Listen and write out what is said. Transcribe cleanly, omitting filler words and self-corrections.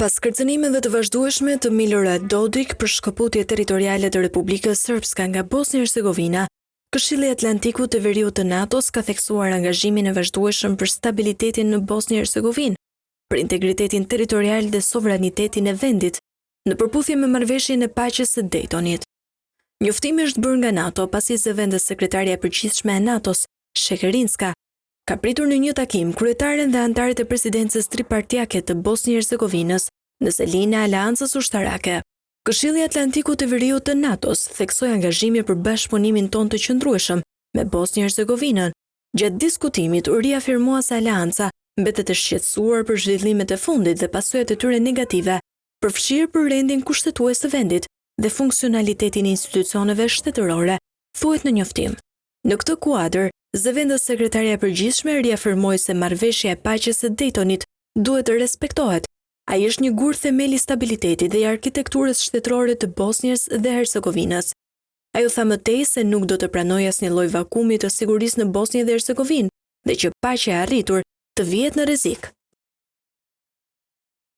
Pas kërcënimeve të vazhdueshme të Milorad Dodik për shkëputje territoriale të Republikës Srpska nga Bosnia-Hercegovina, Këshilli i Atlantikut të Veriut të NATO-s ka theksuar angazhimin e vazhdueshëm për stabilitetin në Bosnjë-Hercegovinë, për integritetin territorial dhe sovranitetin e vendit, në përputhje me marrëveshjen e paqes së Daytonit. Njoftimi është bërë nga NATO pasi zëvendës sekretarja e përgjithshme e NATO-s, Shekerinska, ka pritur në një takim kryetaren dhe anëtarët e presidencës tripartjake të Bosnjë-Hercegovinës në selinë e Aleancës Ushtarake. Këshilli i Atlantikut të Veriut të NATO-s theksoi angazhimin për bashkëpunimin tonë të qëndrueshëm me Bosnjë-Hercegovinën. Gjatë diskutimit u riafirmua se Aleanca mbetet e shqetësuar për zhvillimet e fundit dhe pasojat e tyre negative, përfshirë për rendin kushtetues të vendit dhe funksionalitetin e institucioneve shtetërore, thuhet në njoftim. Në këtë kuadër, zëvendës sekretarja e përgjithshme riafirmoi se marrëveshja e paqes së Daytonit duhet të respektohet. Ai është një gur themeli i stabilitetit dhe i arkitekturës shtetërore të Bosnjës dhe Hercegovinës. Ajo tha më tej se nuk do të pranojë asnjë lloj vakumi të sigurisë në Bosnjë dhe Hercegovinë dhe që paqja e arritur të vihet në rrezik.